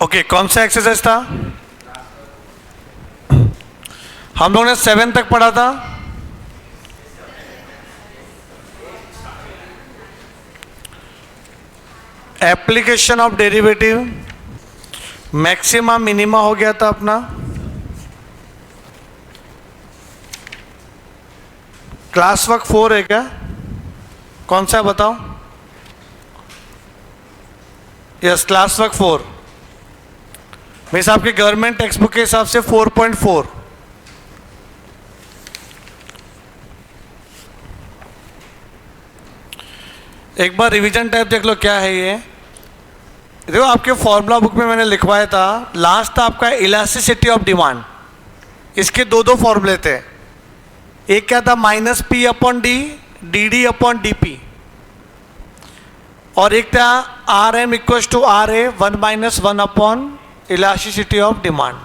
Okay, कौन सा exercise था? हम लोग ने 7 तक पढ़ा था। Application of derivative, maxima minima हो गया था अपना। क्लास वर्क 4 है क्या? कौन सा है बताओ? Yes, class work 4। मीन्स आपके गवर्नमेंट टेक्स्ट बुक के हिसाब से 4.4। एक बार रिवीजन टाइप देख लो क्या है ये। देखो आपके फॉर्मूला बुक में मैंने लिखवाया था, लास्ट था आपका इलास्टिसिटी ऑफ डिमांड। इसके दो फॉर्मूले थे। एक क्या था? Minus P upon D, D D upon D P, और एक था R M equal to R A 1 - 1 upon elasticity of demand.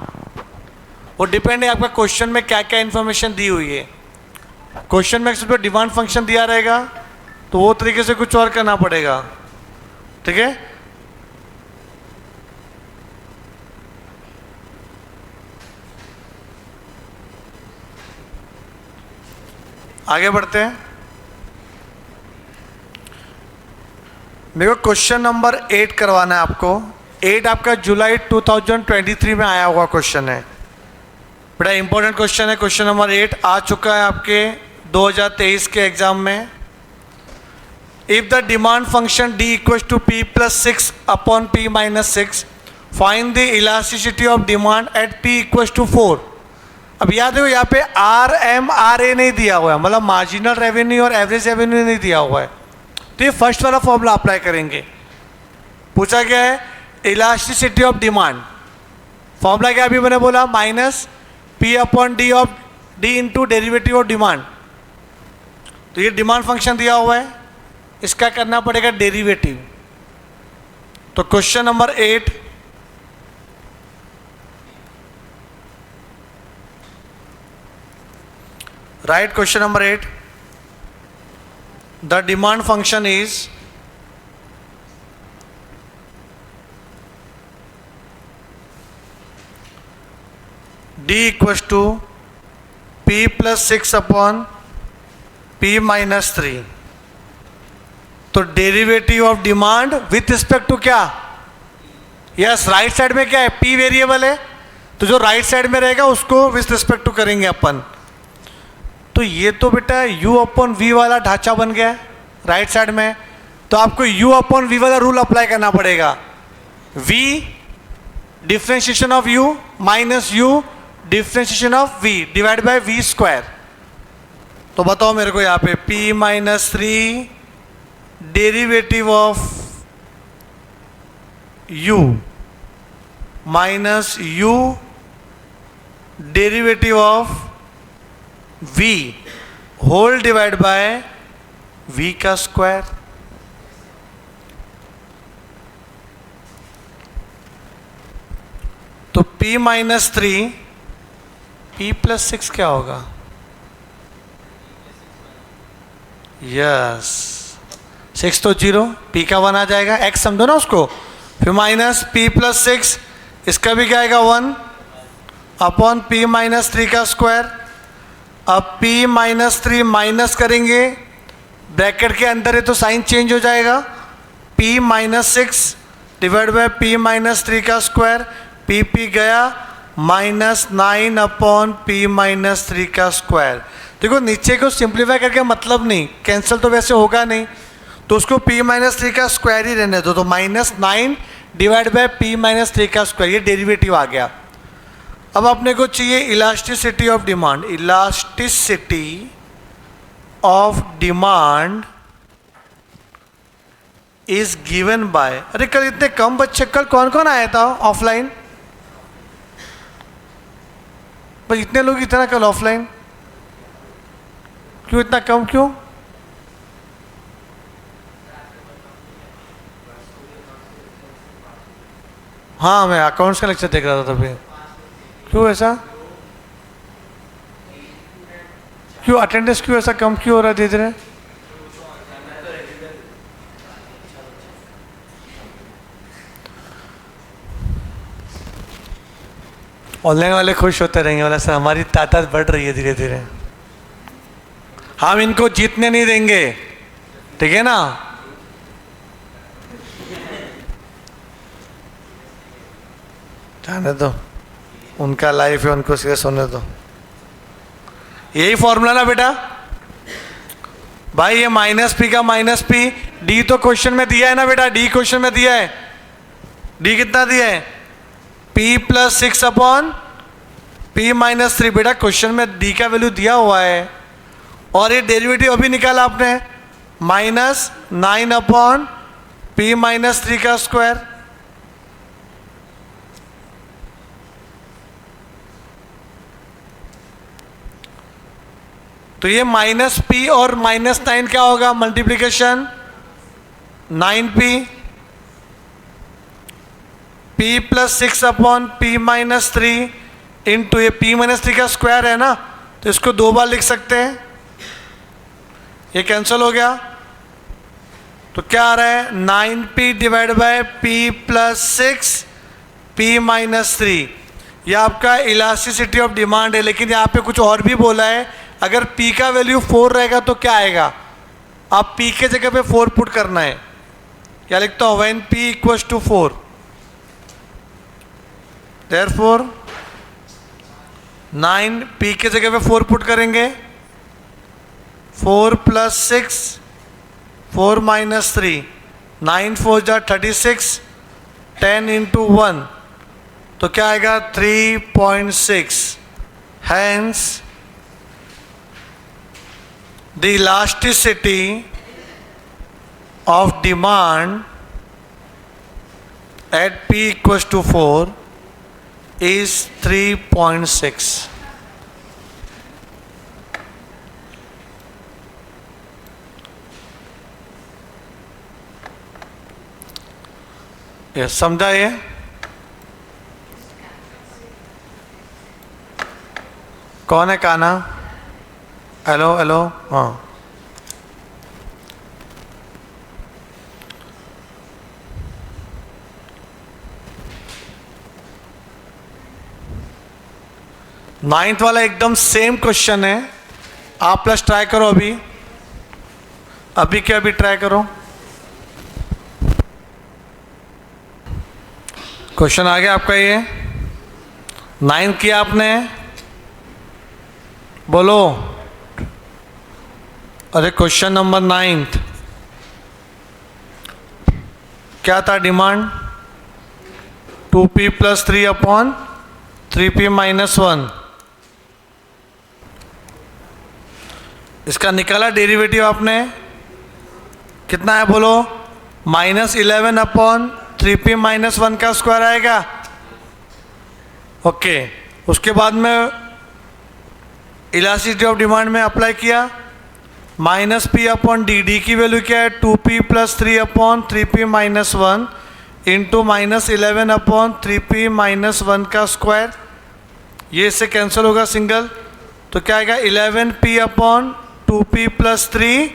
वो डिपेंड है आपका क्वेश्चन में क्या क्या इंफॉर्मेशन दी हुई है। क्वेश्चन में सिर्फ डिमांड फंक्शन दिया रहेगा तो वो तरीके से कुछ और करना पड़ेगा। ठीक है, आगे बढ़ते हैं। मेरे को क्वेश्चन नंबर 8 करवाना है आपको। 8 आपका जुलाई 2023 में आया हुआ क्वेश्चन है, बड़ा इंपॉर्टेंट क्वेश्चन है। क्वेश्चन नंबर 8 आ चुका है आपके 2023 के एग्जाम में। If the demand function D equal to P plus 6 upon P minus 6, find the elasticity of demand at P equal to 4। अब याद है यहाँ पे आर एम आर ए नहीं दिया हुआ है, मतलब मार्जिनल रेवेन्यू और एवरेज रेवेन्यू नहीं दिया हुआ है। तो ये फर्स्ट वाला फॉर्मूला अप्लाई करेंगे। पूछा गया है इलास्टिसिटी ऑफ डिमांड, फॉर्मूला क्या अभी मैंने बोला? Minus P upon D of D into derivative of demand. तो ये डिमांड फंक्शन दिया हुआ है, इसका करना पड़ेगा डेरिवेटिव। तो question number 8, right question number 8, the demand function is D equal to P plus 6 upon P minus 3। तो derivative of demand with respect to क्या? यस, राइट साइड में क्या है? पी वेरिएबल है, तो जो राइट साइड में रहेगा उसको विथ रिस्पेक्ट टू करेंगे अपन। तो ये तो बेटा u अपॉन वी वाला ढांचा बन गया है राइट साइड में। तो आपको u अपॉन वी वाला रूल अप्लाई करना पड़ेगा। v differentiation of u minus u differentiation of v divide by v square. तो बताओ मेरे को यहाँ पे p minus 3 derivative of u minus u derivative of v whole divide by v का स्क्वायर। तो p माइनस 3 p प्लस 6 क्या होगा? यस, 6 तो 0, p का 1 आ जाएगा, x समझो ना उसको। फिर माइनस p प्लस 6, इसका भी क्या आएगा 1 अपॉन p माइनस 3 का स्क्वायर। अब p माइनस 3 माइनस करेंगे, ब्रैकेट के अंदर है तो साइन चेंज हो जाएगा। p minus 6 divide by p minus 3 का स्क्वायर, p गया माइनस 9 अपॉन p माइनस 3 का स्क्वायर। देखो नीचे को सिंप्लीफाई करके मतलब नहीं, कैंसिल तो वैसे होगा नहीं, तो उसको p माइनस 3 का स्क्वायर ही रहने दो। तो minus 9 divide by p minus 3 का स्क्वायर, ये डेरिवेटिव आ गया। अब अपने को चाहिए elasticity of demand. Elasticity of demand is given by, अरे कल इतने कम बच्चे, कल कौन कौन आया था ऑफलाइन? पर इतने लोग इतना कल ऑफलाइन क्यों? इतना कम क्यों? हाँ, मैं अकाउंट्स का लेक्चर देख रहा था तभी। क्यों ऐसा? क्यों अटेंडेंस क्यों ऐसा कम क्यों हो रहा है धीरे धीरे? ऑनलाइन वाले खुश होते रहेंगे, बोला सर हमारी तादाद बढ़ रही है धीरे धीरे, हम इनको जीतने नहीं देंगे, ठीक है ना। जाने दो, उनका लाइफ है, उनको सीरियस होने दो। यही फॉर्मूला ना बेटा भाई, ये माइनस पी का माइनस पी, डी तो क्वेश्चन में दिया है ना बेटा, डी क्वेश्चन में दिया है। डी कितना दिया है? p plus 6 upon p minus 3। बेटा क्वेश्चन में d का वैल्यू दिया हुआ है, और ये डेरिवेटिव अभी निकाला आपने, माइनस 9 अपॉन p माइनस 3 का स्क्वायर। तो ये माइनस p और माइनस 9 क्या होगा? Multiplication 9p, p plus 6 upon p minus 3 into, ये p माइनस 3 का स्क्वायर है ना, तो इसको दो बार लिख सकते हैं, ये कैंसिल हो गया। तो क्या आ रहा है? 9p divide by p plus 6 p minus 3। यह आपका इलास्टिसिटी ऑफ डिमांड है, लेकिन यहाँ पे कुछ और भी बोला है। अगर p का वैल्यू 4 रहेगा तो क्या आएगा? आप p के जगह पे 4 पुट करना है। क्या लिखता हूँ? When p equals to 4, therefore 9 p के जगह पे 4 पुट करेंगे, 4 प्लस 6, 4 माइनस 3, 9 4 जा 36, 10 इंटू 1, तो क्या आएगा? 3.6। Hence the elasticity of demand at p equals to 4 is 3.6. ये समझा? ये कौन है? काना? हेलो हेलो, हाँ। नाइन्थ वाला एकदम सेम क्वेश्चन है, आप प्लस ट्राई करो अभी क्या, अभी ट्राई करो। क्वेश्चन आ गया आपका, ये 9 किया आपने, बोलो। अरे क्वेश्चन नंबर 9 क्या था? Demand 2p plus 3 upon 3p minus 1। इसका निकाला डेरिवेटिव आपने, कितना है बोलो? माइनस 11 अपॉन 3p माइनस 1 का स्क्वायर आएगा। ओके, उसके बाद में इलास्टिसिटी ऑफ डिमांड में अप्लाई किया, minus P upon D, D की वैल्यू क्या है? 2p plus 3 upon 3p minus 1 into minus 11 upon 3p minus 1 का स्क्वायर। ये इससे कैंसिल होगा सिंगल, तो क्या आएगा? 11p अपॉन 2p प्लस 3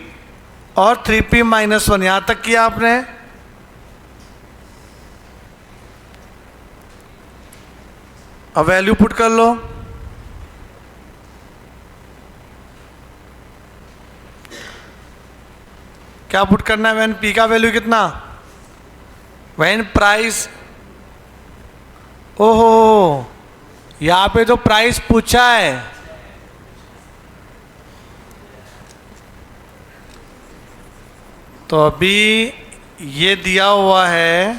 और 3p माइनस 1। यहाँ तक किया आपने। अब वैल्यू पुट कर लो, क्या पुट करना है? व्हेन p का वैल्यू कितना? व्हेन प्राइस, ओहो यहाँ पे तो प्राइस पूछा है, तो अभी ये दिया हुआ है,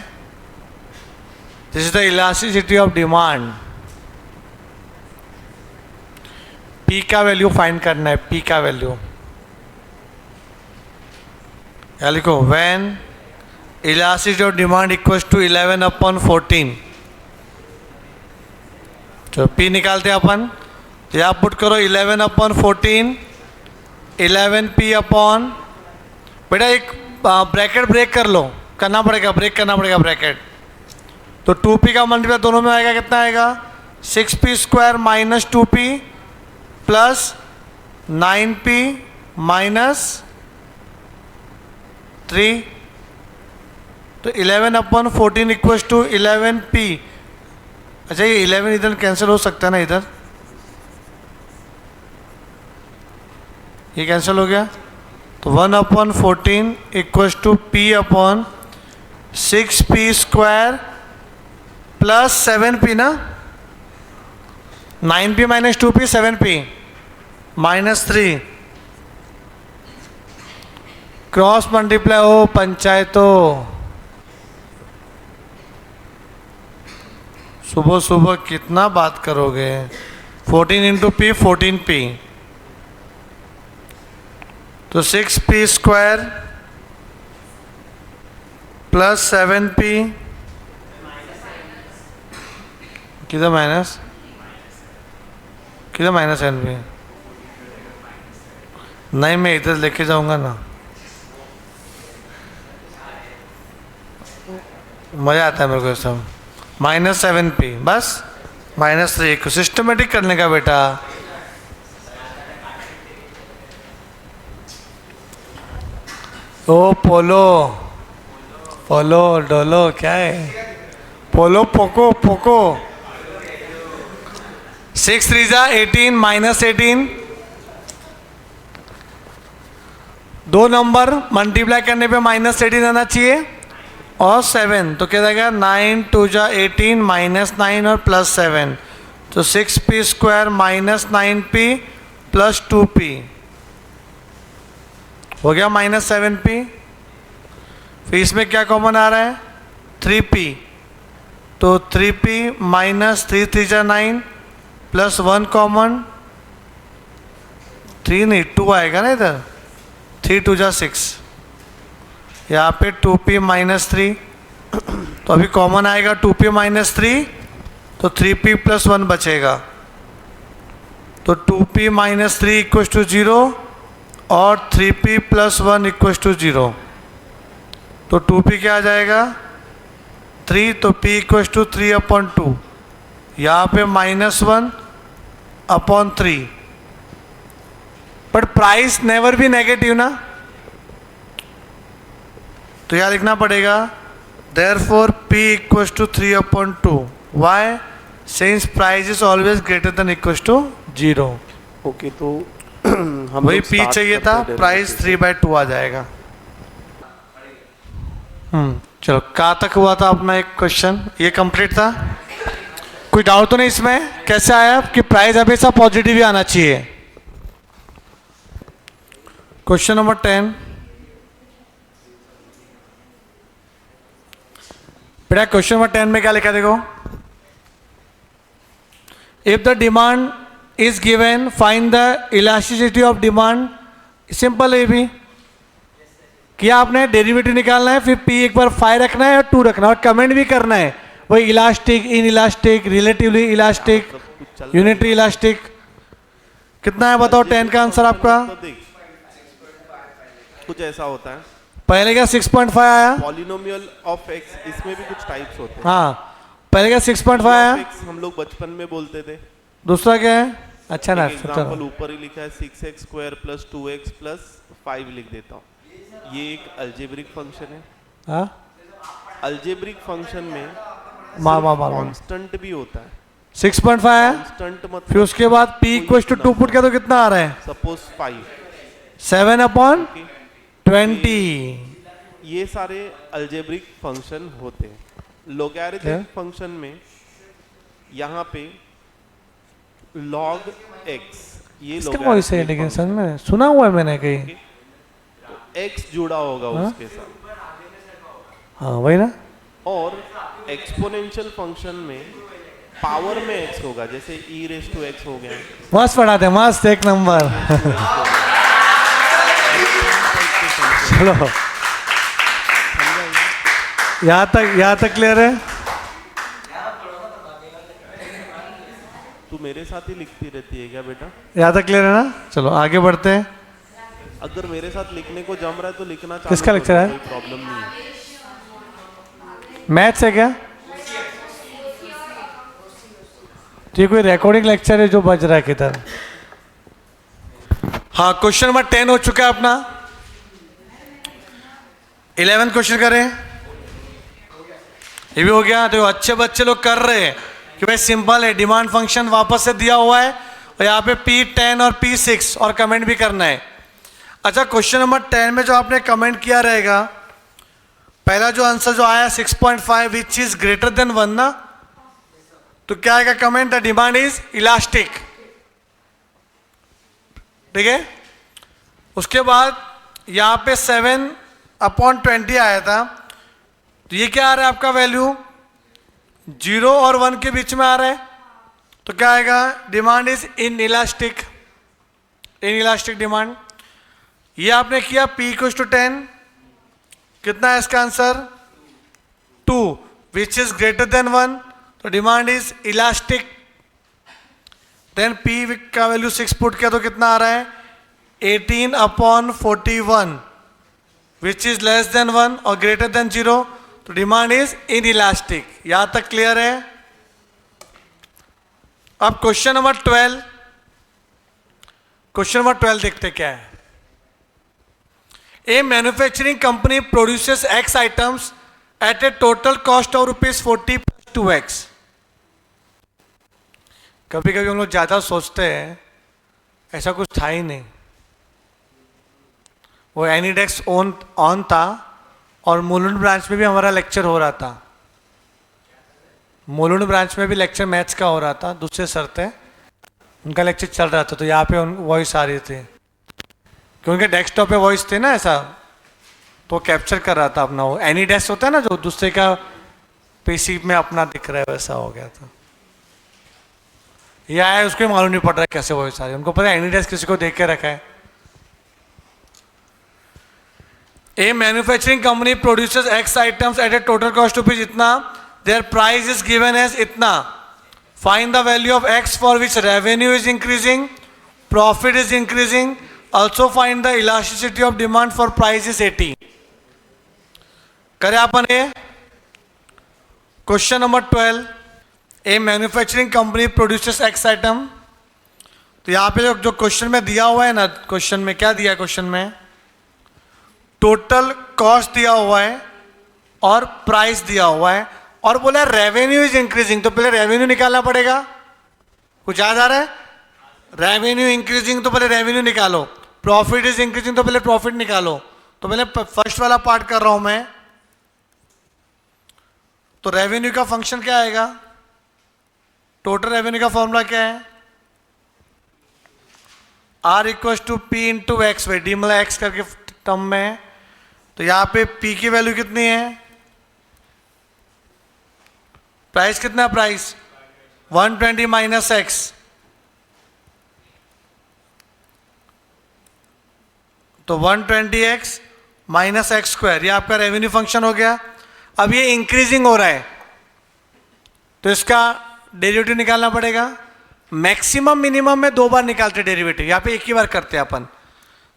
this is the elasticity of demand. p का वैल्यू फाइंड करना है, p का वैल्यू। या लिखो when elasticity of demand equals to 11 upon 14। तो p निकालते हैं अपन, तो यहाँ पुट करो 11 अपॉन 14, 11p अपॉन, बेटा एक ब्रैकेट ब्रेक कर लो, करना पड़ेगा, ब्रेक करना पड़ेगा ब्रैकेट। तो 2p का मल्टीप्लाई दोनों में आएगा, कितना आएगा? 6p square minus 2p plus 9p minus 3। तो 11 अपॉन 14 इक्वल्स टू 11p, अच्छा ये 11 इधर कैंसिल हो सकता है ना, इधर ये कैंसिल हो गया, तो 1/14 equals to P upon 6P square plus 7P ना, 9P minus 2P 7P minus 3 cross multiply हो पंचायतों। सुबह सुबह कितना बात करोगे। 14 इंटू P 14P, तो 6P स्क्वायर प्लस 7P किधर माइनस, किधर माइनस 7P, नहीं मैं इधर लेके जाऊंगा ना, मज़ा आता है मेरे को सब। माइनस 7P बस, माइनस 3 को सिस्टमेटिक करने का बेटा। ओ पोलो, पोलो डोलो क्या है, पोलो पोको पोको। 6 3 जा 18 माइनस 18, दो नंबर मल्टीप्लाई करने पे माइनस 18 आना चाहिए और 7, तो क्या जाएगा 9 2 जा 18 माइनस 9 और प्लस 7, तो 6P square minus 9P plus 2P हो गया माइनस 7P। फिर इसमें क्या कॉमन आ रहा है 3P, तो 3P माइनस 3 3 जा 9 प्लस 1 कॉमन, 3 नहीं 2 आएगा ना इधर, 3 2 जा 6, यहाँ पे 2P माइनस 3, तो अभी कॉमन आएगा 2P माइनस 3, तो 3P प्लस 1 बचेगा, तो 2P माइनस 3 इक्वल टू 0 और 3P प्लस 1 इक्वल टू 0, तो 2P क्या आ जाएगा 3, तो P इक्वल टू 3/2, यहाँ पे -1/3, बट प्राइस नेवर भी नेगेटिव ना, तो यहाँ लिखना पड़ेगा therefore P equals to 3/2, why, since price is always greater than equals to 0। Okay, तो हम वही P चाहिए था, प्राइस 3/2 आ जाएगा। चलो कहाँ तक हुआ था अपना एक क्वेश्चन, ये कंप्लीट था, कोई डाउट तो नहीं इसमें, कैसे आया कि प्राइस हमेशा पॉजिटिव ही आना चाहिए। क्वेश्चन नंबर 10, बेटा क्वेश्चन नंबर 10 में क्या लिखा देखो, if the demand is given find the elasticity of demand. Simple है भी, क्या आपने डेरिवेटिव निकालना है, फिर P एक बार 5 रखना है और 2 रखना है और कमेंट भी करना है, वही elastic, in elastic, relatively elastic, unitary elastic. कितना है बताओ 10 का आंसर आपका, कुछ ऐसा होता है, पहले का 6.5 आया, पॉलिनोमियल ऑफ एक्स, इसमें भी कुछ टाइप्स होते हैं। हाँ पहले का 6.5 आया, हम लोग बचपन में बोलते थे। दूसरा क्या है, अच्छा ना एग्जांपल ऊपर ही लिखा है 6x square plus 2x plus 5 लिख देता हूँ, ये एक अलजेब्रिक फंक्शन है। हाँ अलजेब्रिक फंक्शन में कांस्टेंट भी होता है, 6.5 आया, कांस्टेंट मतलब फिर उसके बाद P इक्वल टू 2 पुट किया तो कितना आ रहा है, सपोज 5, 7/20। ये सारे अलजेब्रिक फंक्शन होते हैं। लोगैरिथमिक फंक्शन में यहाँ पे log x, ये इसका वॉइस है, लेकिन समझ में सुना हुआ है मैंने कहीं, तो x जुड़ा होगा उसके साथ, हाँ वही ना। और एक्सपोनेंशियल फंक्शन में पावर में x होगा, जैसे e रेज़ टू x हो गया, मस्त पढ़ाते, मस्त एक नंबर। चलो यहाँ तक क्लियर है। तू मेरे साथ ही लिखती रहती है क्या बेटा? यहाँ तक क्लियर है ना, चलो आगे बढ़ते हैं। अगर मेरे साथ लिखने को जम रहा है तो लिखना चालू किसका लेक्चर है? कोई प्रॉब्लम नहीं है। मैथ्स है क्या? तो ये कोई रिकॉर्डिंग लेक्चर है जो बज रहा है किधर? हाँ क्वेश्चन नंबर 10 हो चुका है अपना, 11 क्वेश्चन करें, ये भी हो गया। देखो अच्छे बच्चे लोग कर रहे हैं, कि भाई सिंपल है, डिमांड फंक्शन वापस से दिया हुआ है और यहाँ पे P10 और P6 और कमेंट भी करना है। अच्छा, क्वेश्चन नंबर 10 में जो आपने कमेंट किया रहेगा, पहला जो आंसर जो आया 6.5 विच इज ग्रेटर देन 1 ना, तो क्या आएगा comment? The demand is elastic. ठीक है, उसके बाद यहाँ पे 7/20 आया था, तो ये क्या आ रहा है आपका वैल्यू? 0 और 1 के बीच में आ रहा है, तो क्या आएगा? Demand is inelastic demand. ये आपने किया P = 10, कितना है इसका answer? 2 which is greater than 1, तो demand is elastic. Then P का वैल्यू 6 पुट किया तो कितना आ रहा है? 18/41 विच इज लेस देन 1 और ग्रेटर देन 0, तो डिमांड इज इन इलास्टिक। यहां तक क्लियर है? अब क्वेश्चन नंबर 12 देखते क्या है। A manufacturing company produces X items at a total cost of ₹40 + 2x। कभी कभी हम लोग ज्यादा सोचते हैं, ऐसा कुछ था ही नहीं। वो एनीडेक्स ऑन था और मुलुंड ब्रांच में भी हमारा लेक्चर हो रहा था। मुलुंड ब्रांच में भी लेक्चर मैथ्स का हो रहा था, दूसरे सर थे, उनका लेक्चर चल रहा था, तो यहाँ पे वॉइस आ रही थी, क्योंकि उनके डेस्कटॉप पे वॉइस थे ना ऐसा, तो कैप्चर कर रहा था अपना। वो एनी डेस्क होता है ना, जो दूसरे का पीसी में अपना दिख रहा है, वैसा हो गया था। ये आया, उसको मालूम नहीं पड़ रहा है कैसे वॉइस आ रही है, उनको पता है एनी डेस्क किसी को देख के रखा है। A manufacturing company produces X items at a total cost of इतना, their price is given as इतना, find the value of X for which revenue is increasing, profit is increasing, also find the elasticity of demand for price is 80। करें अपन ये question number 12। ए manufacturing company produces x item, तो यहाँ पे जो question में दिया हुआ है ना, क्वेश्चन में क्या दिया है? क्वेश्चन में टोटल कॉस्ट दिया हुआ है और प्राइस दिया हुआ है और बोला रेवेन्यू इज इंक्रीजिंग, तो पहले रेवेन्यू निकालना पड़ेगा। कुछ याद आ रहा है? रेवेन्यू इंक्रीजिंग, तो पहले रेवेन्यू निकालो। प्रॉफिट इज इंक्रीजिंग, तो पहले प्रॉफिट निकालो। तो पहले फर्स्ट वाला पार्ट कर रहा हूं मैं। तो रेवेन्यू का फंक्शन क्या आएगा? टोटल रेवेन्यू का फॉर्मूला क्या है? R = P × X, भाई डी मतलब एक्स करके टर्म में है। तो यहां पे P की वैल्यू कितनी है? प्राइस कितना है? प्राइस 120 - X, तो 120X - X², ये आपका रेवेन्यू फंक्शन हो गया। अब ये इंक्रीजिंग हो रहा है, तो इसका डेरिवेटिव निकालना पड़ेगा। मैक्सिमम मिनिमम में 2 बार निकालते डेरिवेटिव, यहाँ पे एक ही बार करते हैं अपन।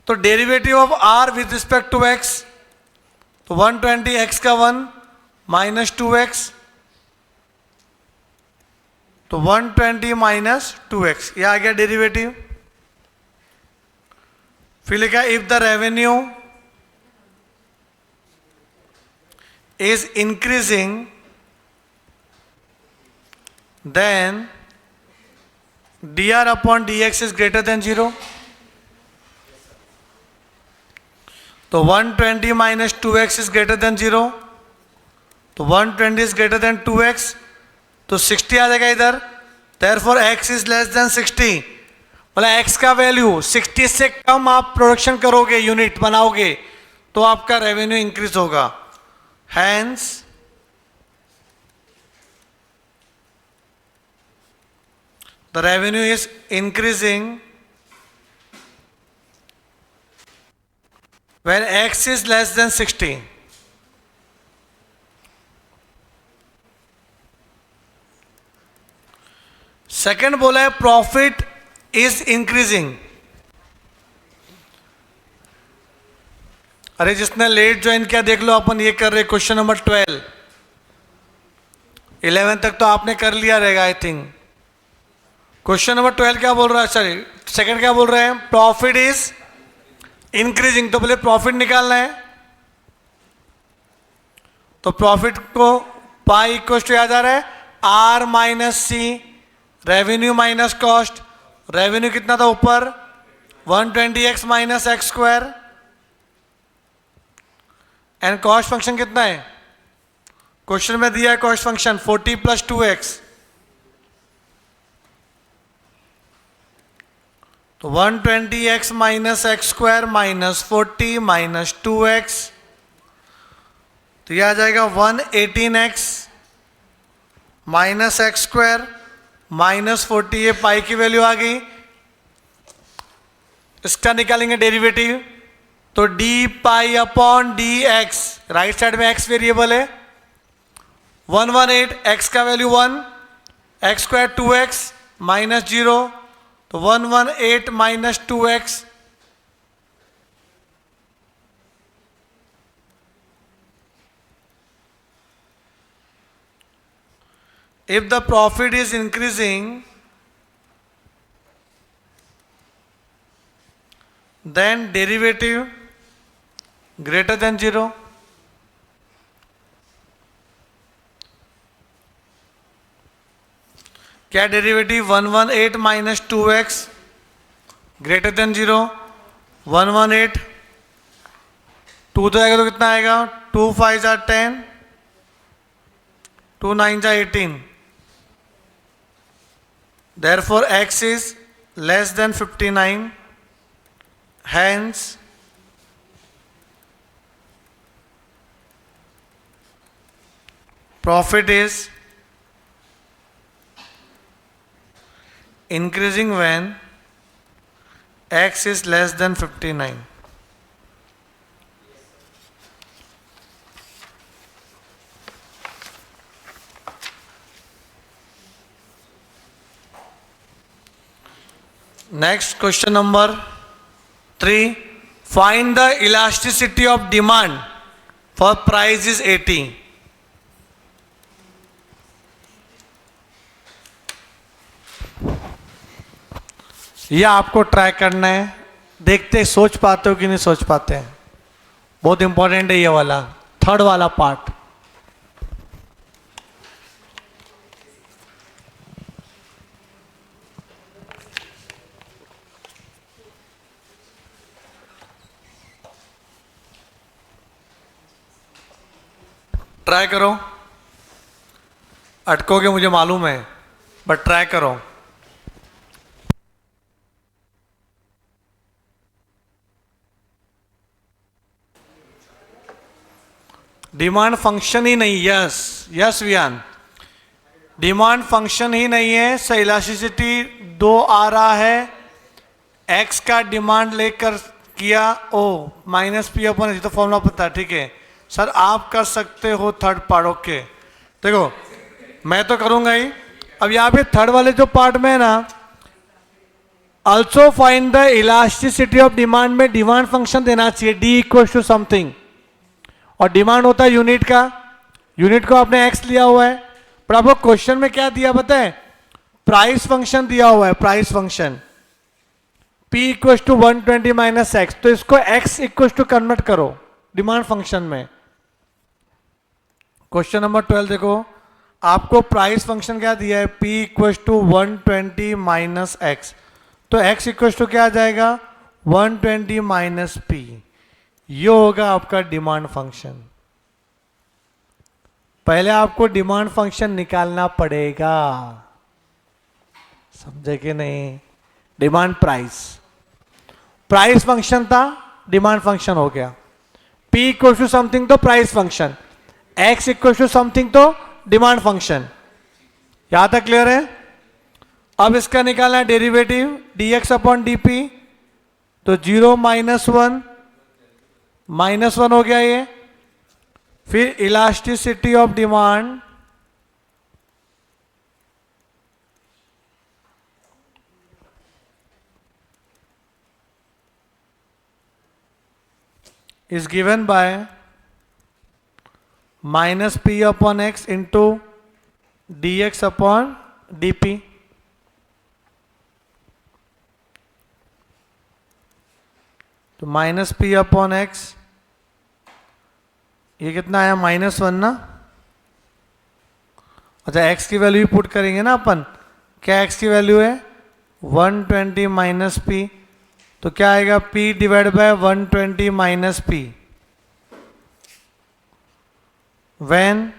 तो derivative of R with respect to X, तो 120X का 1 - 2X, तो 120 - 2X, ये आ गया डेरिवेटिव। फिर लिखा if the revenue is increasing then dr/dx is greater than 0, तो 120 - 2x is greater than 0, तो 120 is greater than 2x, तो 60 आ जाएगा इधर। therefore x is less than 60, मतलब x का वैल्यू 60 से कम आप प्रोडक्शन करोगे, यूनिट बनाओगे, तो आपका रेवेन्यू इंक्रीज होगा। hence the revenue is increasing when x is less than 60। Second बोला है प्रॉफिट इज इंक्रीजिंग। अरे जिसने लेट ज्वाइन किया देख लो, अपन ये कर रहे क्वेश्चन नंबर 12। 11 तक तो आपने कर लिया रहेगा आई थिंक। क्वेश्चन नंबर 12 क्या बोल रहा है? सॉरी, सेकंड क्या बोल रहे हैं? प्रॉफिट इज इंक्रीजिंग, तो पहले प्रॉफिट निकालना है। तो प्रॉफिट को पाई इक्वल टू याद आ रहा है R minus C, revenue minus cost, revenue कितना था ऊपर 120x minus X square, and cost function कितना है, क्वेश्चन में दिया है कॉस्ट फंक्शन 40 प्लस 2x, तो 120x minus X square minus 40 minus 2x, तो यह आ जाएगा 118x minus X square minus 40, ये पाई की वैल्यू आ गई। इसका निकालेंगे डेरिवेटिव, तो D pi upon D x, right side में x वेरिएबल है, 118 x का value 1, x square 2x minus 0, तो 118 minus 2x, if the profit is increasing, then derivative greater than 0, क्या derivative 118 minus 2x greater than 0, 118 2 तो आएगा तो कितना आएगा, 2 5 जा 10, 2 9 जा 18, therefore x is less than 59, hence profit is increasing when x is less than 59. Next, question number 3. Find the elasticity of demand for price is 80. यह आपको ट्राई करना है, देखते सोच पाते हो कि नहीं सोच पाते हैं, बहुत इंपॉर्टेंट है ये वाला, थर्ड वाला पार्ट। ट्राई करो, अटकोगे मुझे मालूम है, बट ट्राई करो। डिमांड फंक्शन ही नहीं, yes yes Viaan, demand function ही नहीं है, सो इलास्टिसिटी 2 आ रहा है, एक्स का डिमांड लेकर किया, ओ माइनस पी अपन, तो फॉर्मूला पता है, ठीक है सर, आप कर सकते हो थर्ड पार्ट, ओके। देखो मैं तो करूंगा ही, अब यहाँ पे थर्ड वाले जो पार्ट में है ना, also find the elasticity of demand में डिमांड फंक्शन देना चाहिए, डी इक्वल टू समथिंग, और डिमांड होता है यूनिट का, यूनिट को आपने एक्स लिया हुआ है, पर आपको क्वेश्चन में क्या दिया पता है, प्राइस फंक्शन दिया हुआ है, price function P equal to 120 minus X, तो इसको x इक्वल टू कन्वर्ट करो डिमांड फंक्शन में। क्वेश्चन नंबर 12 देखो, आपको प्राइस फंक्शन क्या दिया है, P equal to 120 minus X, तो x इक्वल टू क्या आ जाएगा 120 माइनस पी, ये होगा आपका डिमांड फंक्शन। पहले आपको डिमांड फंक्शन निकालना पड़ेगा, समझे कि नहीं, डिमांड प्राइस, प्राइस फंक्शन था, डिमांड फंक्शन हो गया, P इक्वल टू समथिंग तो price function, x equal to something तो डिमांड फंक्शन, यहां तक क्लियर है। अब इसका निकालना है डेरिवेटिव dx अपॉन dp, तो 0 माइनस 1 माइनस 1 हो गया ये, फिर elasticity of demand is given by minus p upon x into dx upon dp, तो माइनस पी अपॉन एक्स, ये कितना आया -1 ना, अच्छा x की वैल्यू पुट करेंगे ना अपन, क्या x की वैल्यू है 120 माइनस पी, तो क्या आएगा p divide by 120 minus P. When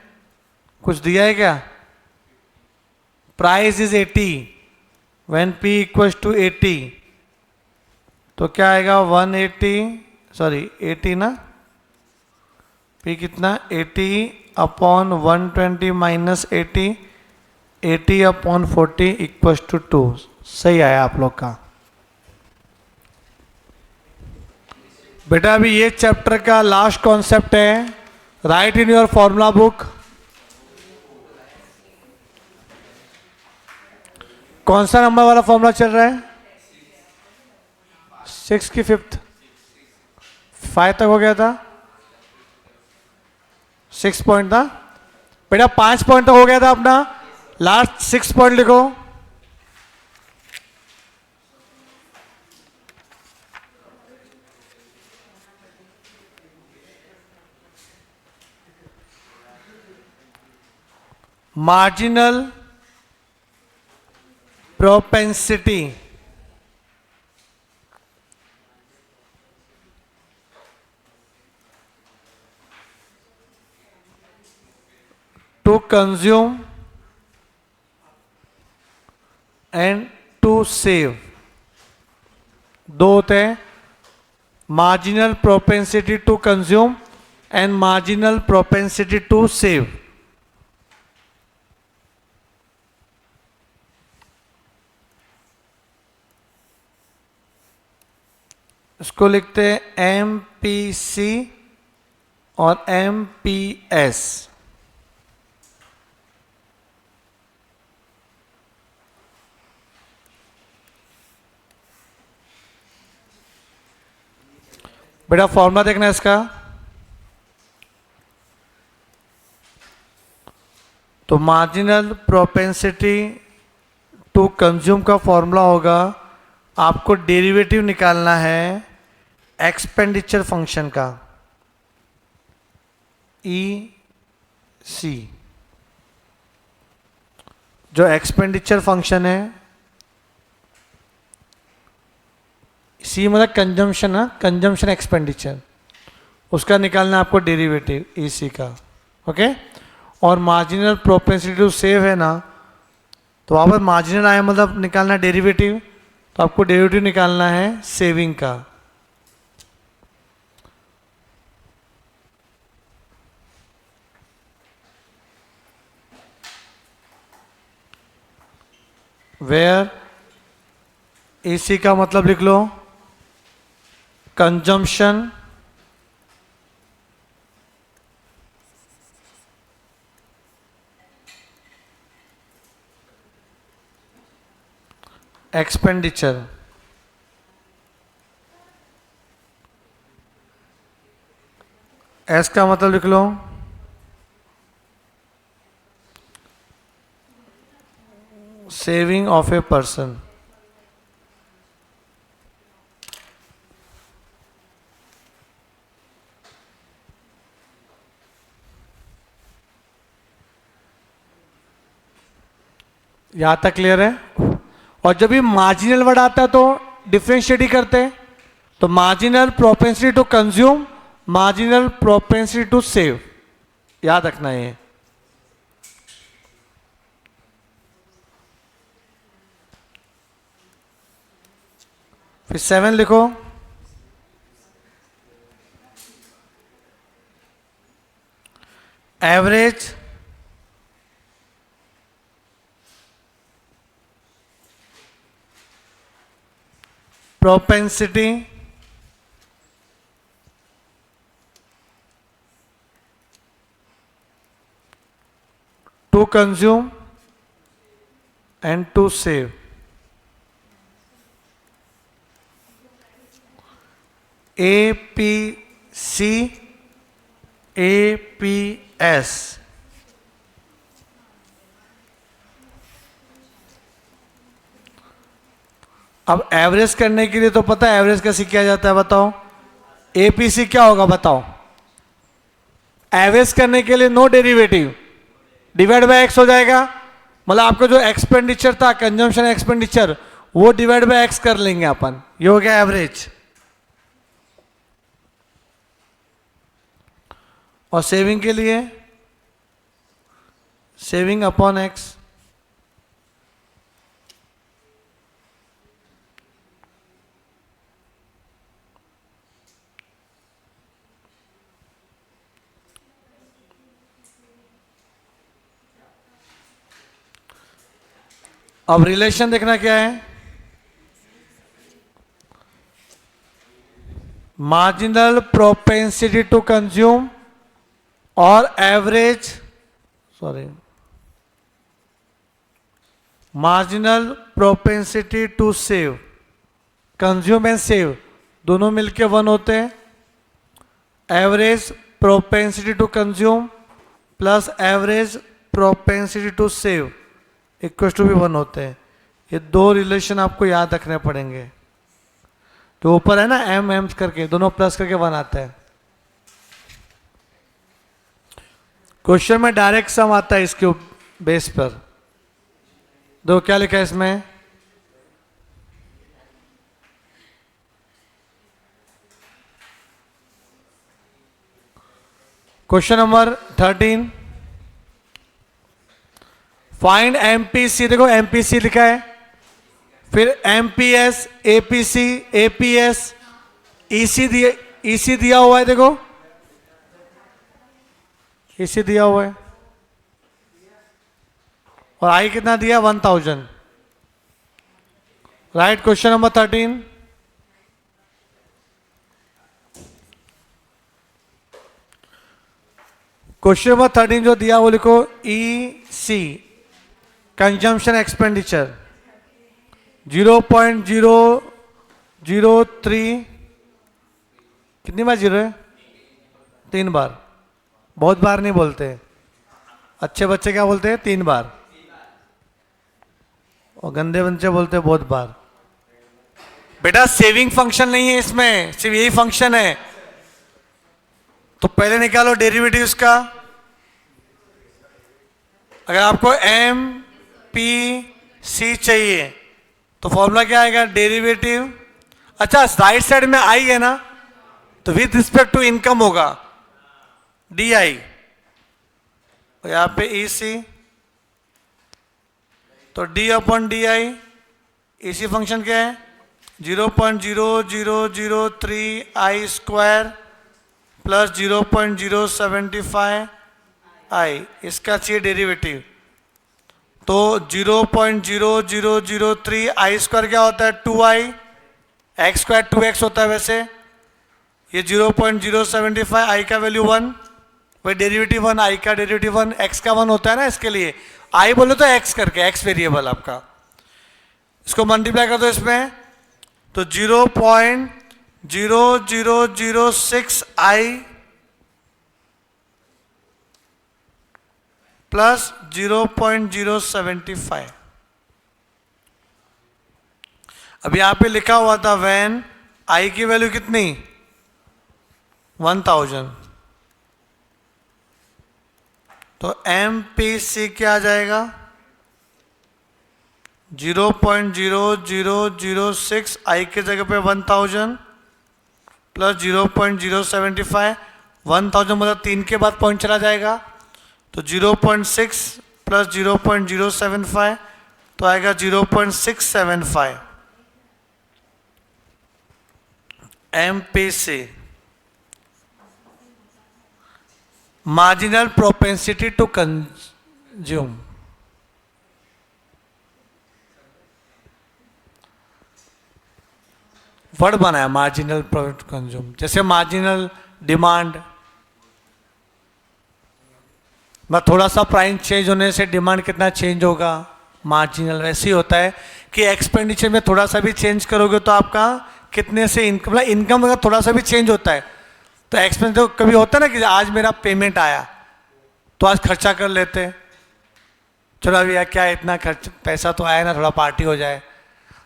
कुछ दिया है क्या, price is 80, when p equals to 80, तो क्या आएगा 180 सॉरी 80 ना, p कितना 80 upon 120 minus 80, 80 upon 40 equals to 2। सही आया आप लोग का। बेटा अभी ये चैप्टर का लास्ट कॉन्सेप्ट है, right in your formula book. कौन सा नंबर वाला फॉर्मूला चल रहा है, 6 की 5th, 5 तक हो गया था, 6 पॉइंट था बेटा, 5 पॉइंट तक हो गया था अपना, लास्ट 6 पॉइंट लिखो। Marginal propensity to consume and to save, दो होते हैं, marginal propensity to consume and marginal propensity to save. इसको लिखते हैं MPC और MPS। बेटा फॉर्मूला देखना है इसका, तो मार्जिनल प्रोपेंसिटी टू कंज्यूम का फॉर्मूला होगा, आपको डेरिवेटिव निकालना है एक्सपेंडिचर फंक्शन का, EC, जो एक्सपेंडिचर फंक्शन है, सी मतलब कंजम्पशन है, कंजम्पशन एक्सपेंडिचर, उसका निकालना है आपको डेरिवेटिव EC का, ओके। और मार्जिनल प्रोपेंसिटी टू सेव है ना, तो वहाँ पर मार्जिनल आया मतलब निकालना डेरिवेटिव, तो आपको डेरिवेटिव निकालना है सेविंग का। वेयर EC का मतलब लिख लो कंजम्पशन एक्सपेंडिचर, एस का मतलब लिख लो सेविंग ऑफ ए पर्सन। यहां तक क्लियर है। और जब भी मार्जिनल वर्ड आता है तो डिफरेंशिएट ही करते हैं, तो marginal propensity to consume, marginal propensity to save, याद रखना है। फिर 7 लिखो, average propensity to consume and to save। APC APS, अब एवरेज करने के लिए तो पता है एवरेज कैसे किया जाता है, बताओ एपीसी क्या होगा बताओ। एवरेज करने के लिए no derivative, divide by X हो जाएगा, मतलब आपका जो एक्सपेंडिचर था कंजम्पशन एक्सपेंडिचर वो डिवाइड बाय एक्स कर लेंगे अपन, ये हो गया एवरेज। और सेविंग के लिए सेविंग अपॉन एक्स, अब रिलेशन देखना क्या है, मार्जिनल प्रोपेंसिटी टू कंज्यूम और average, sorry, marginal propensity to save, consume and save दोनों मिलके 1 होते हैं, average propensity to consume plus average propensity to save equal to भी 1 होते हैं। ये दो रिलेशन आपको याद रखने पड़ेंगे। तो ऊपर है ना एम एम करके, दोनों प्लस करके 1 आता है। क्वेश्चन में डायरेक्ट सम आता है इसके बेस पर। दो क्या लिखा है इसमें, क्वेश्चन नंबर 13, फाइंड एमपीसी। देखो एमपीसी लिखा है, फिर एमपीएस, एपीसी, एपीएस, ईसी दिया हुआ है, देखो ईसी दिया हुआ है, और आई कितना दिया 1000। Right, question number 13। Question number 13 जो दिया वो लिखो, ई सी कंजम्पशन एक्सपेंडिचर 0.003, कितनी बार जीरो है, 3 बार। बहुत बार नहीं बोलते, अच्छे बच्चे क्या बोलते हैं 3 बार, और गंदे बच्चे बोलते हैं बहुत बार। बेटा सेविंग फंक्शन नहीं है इसमें, सिर्फ यही फंक्शन है। तो पहले निकालो डेरिवेटिव्स का। अगर आपको एम पी सी चाहिए तो फॉर्मूला क्या आएगा, डेरिवेटिव, अच्छा राइट साइड में आई है ना, तो विथ रिस्पेक्ट टू इनकम होगा डी आई, और यहां पे ई सी, तो डी अपॉन डी आई। इसी फंक्शन क्या है 0.0003 आई स्क्वायर प्लस 0.075 आई, इसका चाहिए डेरिवेटिव। तो 0.0003 आई स्क्वायर क्या होता है 2i, एक्स स्क्वायर 2x होता है वैसे। ये 0.075 आई का वैल्यू 1, वही डेरिवेटिव 1, आई का डेरिवेटिव 1, एक्स का 1 होता है ना, इसके लिए आई बोलो तो एक्स करके, एक्स वेरिएबल आपका, इसको मल्टीप्लाई कर दो इसमें, तो 0.0006 आई प्लस 0.075। अब यहां पे लिखा हुआ था व्हेन आई की वैल्यू कितनी 1000, तो एम पी सी क्या आ जाएगा 0.0006 आई के जगह पे 1000 प्लस 0.075, 1000 मतलब 3 के बाद पॉइंट चला जाएगा, तो 0.6 प्लस 0.075 तो आएगा 0.675 MPC, marginal propensity to consume. Word बनाया मार्जिनल प्रोडक्ट कंज्यूम, जैसे मार्जिनल डिमांड, थोड़ा सा प्राइस चेंज होने से डिमांड कितना चेंज होगा, मार्जिनल। वैसे ही होता है कि एक्सपेंडिचर में थोड़ा सा भी चेंज करोगे तो आपका कितने से इनकम, इनकम अगर थोड़ा सा भी चेंज होता है तो एक्सपेंस, तो कभी होता है ना कि आज मेरा पेमेंट आया तो आज खर्चा कर लेते, चलो भैया क्या इतना खर्च, पैसा तो आया ना, थोड़ा पार्टी हो जाए।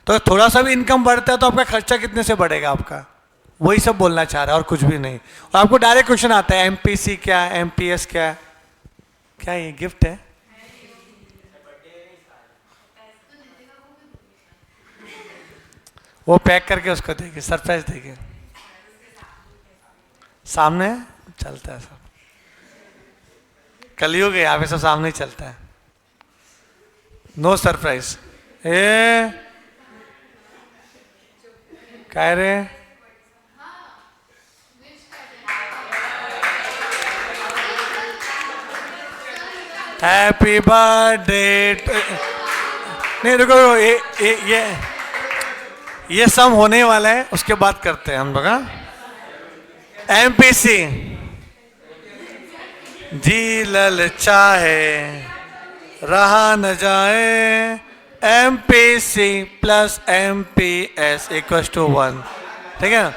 तो थोड़ा सा भी इनकम बढ़ता है तो आपका खर्चा कितने से बढ़ेगा आपका, वही सब बोलना चाह रहा है और कुछ भी नहीं। और आपको डायरेक्ट क्वेश्चन आता है एमपीसी क्या है, एमपीएस क्या है, क्या ये गिफ्ट है वो पैक करके उसको देगी, सरप्राइज देगी। सामने चलता है सब, कलयुग है, यहाँ पे सब सामने ही चलता है। No surprise. ए कह रहे हैप्पी बर्थडे। नहीं रुको, ये सब होने वाला है, उसके बाद करते हैं हम लोग। एमपीसी जी ललचाए रहा न जाए, MPC plus MPS equals to 1, ठीक है।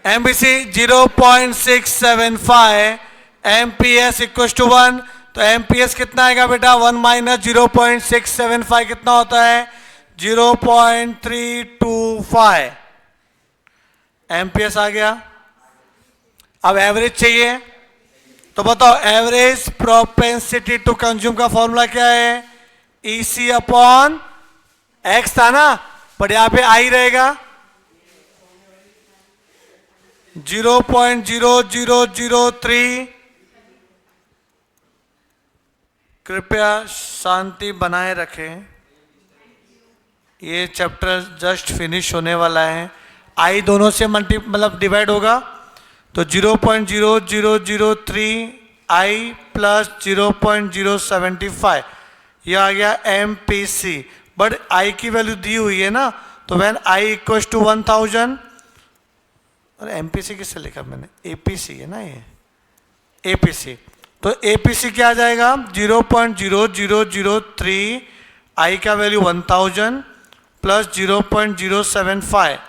एमपीसी 0.675, एमपीएस इक्वल्स टू 1, तो एमपीएस कितना आएगा बेटा? 1 माइनस 0.675 कितना होता है? 0.325 एमपीएस आ गया। अब एवरेज चाहिए, तो बताओ एवरेज प्रोपेंसिटी टू कंज्यूम का फॉर्मूला क्या है? EC अपॉन एक्स था ना, पर यहां पे आई रहेगा 0.0003। कृपया शांति बनाए रखें, ये चैप्टर जस्ट फिनिश होने वाला है। आई दोनों से मतलब डिवाइड होगा, तो 0.0003 आई प्लस 0.075 ये आ गया एमपीसी। बट आई की वैल्यू दी हुई है ना, तो व्हेन आई इक्वल्स टू 1000, और एमपीसी किससे लिखा मैंने? एपीसी है ना ये, एपीसी। तो एपीसी क्या आ जाएगा? 0.0003 आई का वैल्यू 1000 प्लस 0.075,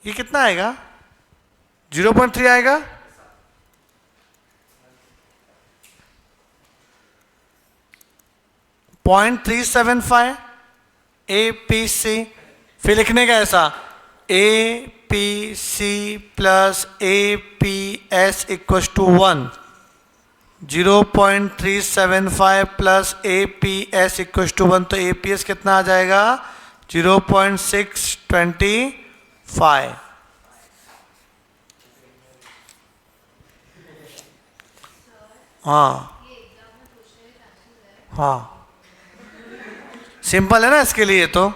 ये कितना आएगा? 0.3 आएगा। .375 एपीसी। फिर लिखने का ऐसा APC plus APS equals to 1, 0.375 plus APS equals to 1, तो एपीएस कितना आ जाएगा? 0.625। हाँ हाँ, सिंपल है ना इसके लिए, तो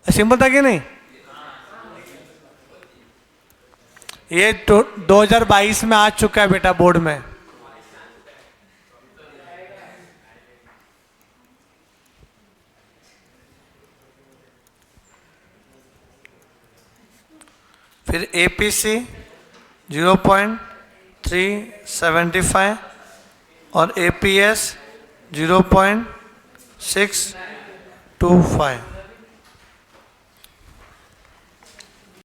सिंपल था कि नहीं? ये 2022 में आ चुका है बेटा बोर्ड में। फिर एपीसी 0.375 और एपीएस 0.625।